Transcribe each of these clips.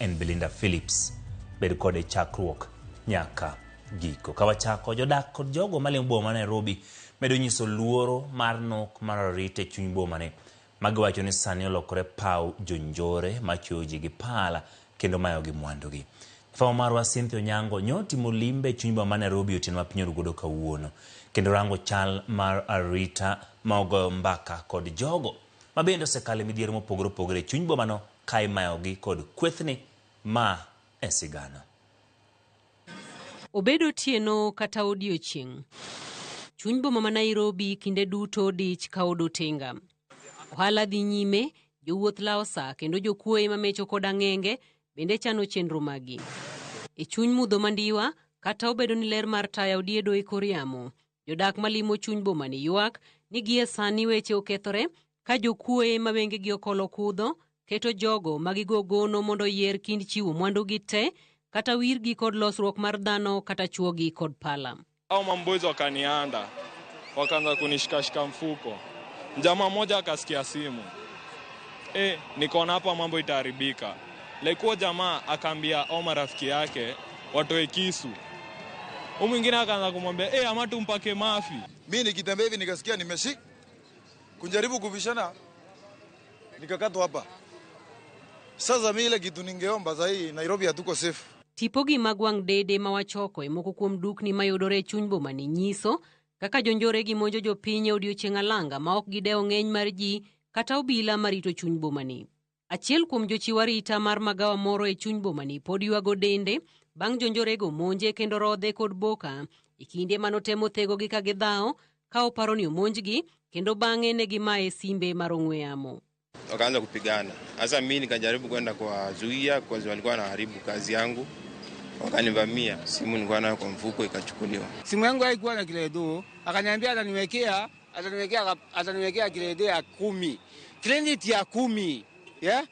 en Belinda Phillips. Bed kode chakruok nyaka giko. Kawachako jodak kod jogo malimo boma Nairobi medo nyiso luoro mar nok mar arita e chuny boma ne. Magiwacho ni sani olokore paw jonjore machoji gi pala kendo mayo gi mwandu gi. Fama marwa Cynthia Onyango nyotimo limbe e chuny boma Nairobi otieno ma piny orugodo kawuono. Kendo rango chal mar arita maogoyo mbaka kod jogo mabende osekale midhiero mopogore opogore e chuny boma no ka imayo gi kod kwethni ma e sigana. Obedo tieno kata odiochieng'. Chuny boma ma Nairobi kinde duto dich ka odotenga. Ohala dhi nyime, jowuoth lao sa kendo jokuoye mamecho kod ang'enge bende chano chenro magi. E chuny mudho mandiwa kata obedo ni ler mar taya odiedo e kor yamo, jodak malimo chuny boma ni ywak ni gie sani weche okethore ka jokuoye ma wengegi okolo kudho keto jogo magigogono mondo yier kind chiwo mwandu gi te kata wirgi kod losruok mar dhano kata chuogi kod pala. Hao mamboizo wakanianda, wakaanza kunishikashika mfuko. Jamaa mmoja akasikia simu. Nikaona hapa mambo itaharibika. Lekuwa jamaa akaambia au marafiki yake watoe kisu. Huyu mwingine akaanza kumwambia, ama tumpake mafi. Mimi nikitembea hivi nikasikia kujaribu kubishana nikakatwa hapa. Sasa mimi ile kitu ningeomba zaidi Nairobi hatuko safe. Tipogi magwang dede mawachoko moko kuom dukni mayudore e chuny boma ni nyiso kaka jonjore gi monjo jopiny odiochieng' alanga ma ok gidewo ng'eny mar ji kata obila marito chuny boma ni. Achiel kuom jochiw arita mar magawa moro e chuny boma ni pod ywago dende bang' jonjorego monje kendo rodhe kod boka e kinde manotemo thego gi ka gidhao ka oparo ni omonjgi kendo bang'e ne gimaye simbe mar ong'we yamo. Wakaanza kupigana. Sasa mimi nikajaribu kwenda kwa zuia kwa sababu walikuwa wanaharibu kazi yangu. Wakanivamia, simu nilikuwa nayo kwa mfuko ikachukuliwa. Simu yangu haikuwa na kiredo, akaniambia ataniwekea kiredo ya 10. Credit ya 10. Yeah?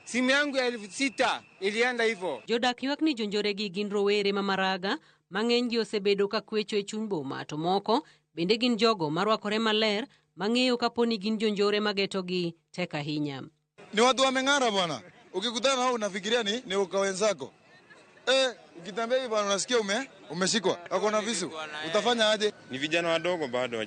Simu yangu ya 6,000 ilienda hivyo. Jodak ywak ni jonjoregi gin rowere mamaraga, mang'enygi osebedo ka kwecho e chuny boma to moko bende gin jogo marwakore maler mang'eyo kaponi gin jonjore magetogi tek ahinya. Ni watu wameng'ara bwana. Ukikutana nao unafikiria ni uka wenzako. Ukitembea hivi bwana unasikia umeshikwa. Ako na visu. Utafanya aje? Ni vijana wadogo bado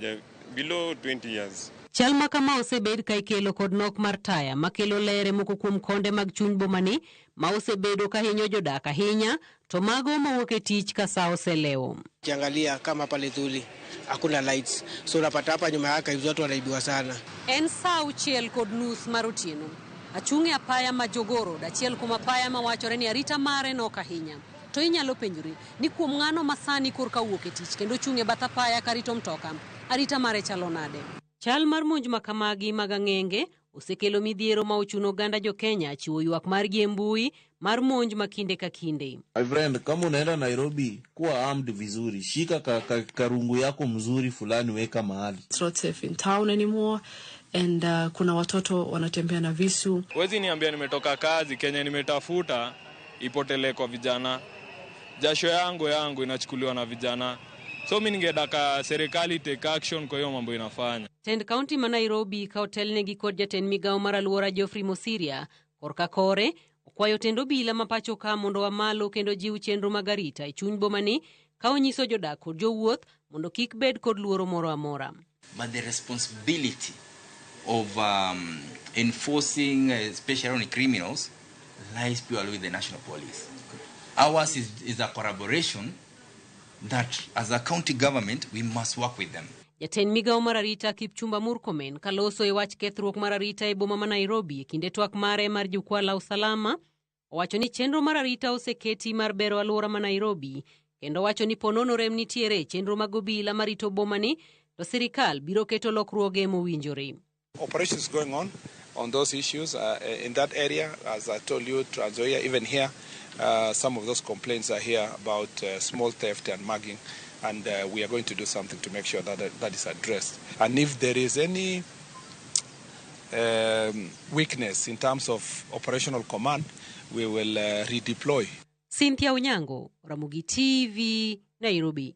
below 20 years. Chalma kama osebed ka ikelo kod nok mar taya makelo lere moko kuom konde mag chuny boma ni ma osebedo ka hinyo jodak ahinya to mago mawuok e tich ka sa oselewo. Kiangalia kama pale Thuli hakuna lights, so unapata hapa nyuma yake hizo watu wanaibiwa sana. En saa 1:30 mar otieno. Achung'e apaya ma Jogoro dachiel kuom apaya mawachore ni arita mare nok ahinya. To inyalo penjori ni kuom ng'ano masani korka wuok e tich kendo chung'e bath apaya karito mtoka arita mare chalo nade. Chal mar monj makamagi mag ang'enge osekelo midhiero ma ochuno ganda jo Kenya chiwo ywak margi e mbui mar monj makinde ka kinde. My friend, kama unaenda Nairobi kuwa armed vizuri, shika karungu yako mzuri fulani weka mahali. It's not safe in town anymore and kuna watoto wanatembea na visu. Wezi niambia nimetoka kazi Kenya nimetafuta ipotele kwa vijana. Jasho yangu inachukuliwa na vijana. So mimi ningedaka serikali take action kwa hiyo mambo inafanya. Tend County ma Nairobi ka hotel ne gi kod jatend migao mar aluora Geoffrey Mosiria korka kore okwayo tendo bila mapacho ka mondo wamalo kendo jiw chenro magarita e chuny boma ni ka onyiso jodak kod jowuoth mondo kik bed kod luoro moro amora. But the responsibility of enforcing especially on criminals lies purely with the national police. Ours is a collaboration that as a county government we must work with them. Jatend migao mar arita Kipchumba Murkomen kaloso e wach kethruok mar arita e boma ma Nairobi e kinde twak mare mar jukwaa la usalama owacho ni chenro mar arita oseketi mar bero aluora ma Nairobi kendo wacho ni ponono rem nitiere chenro mag obila marito boma ni to sirikal biro keto lokruoge mowinjore. Operations going on those issues in that area, as I told you, Trans Nzoia, even here. Some of those complaints are here about small theft and mugging, and we are going to do something to make sure that that is addressed. And if there is any weakness in terms of operational command, we will redeploy. Cynthia Onyango, Ramogi TV, Nairobi.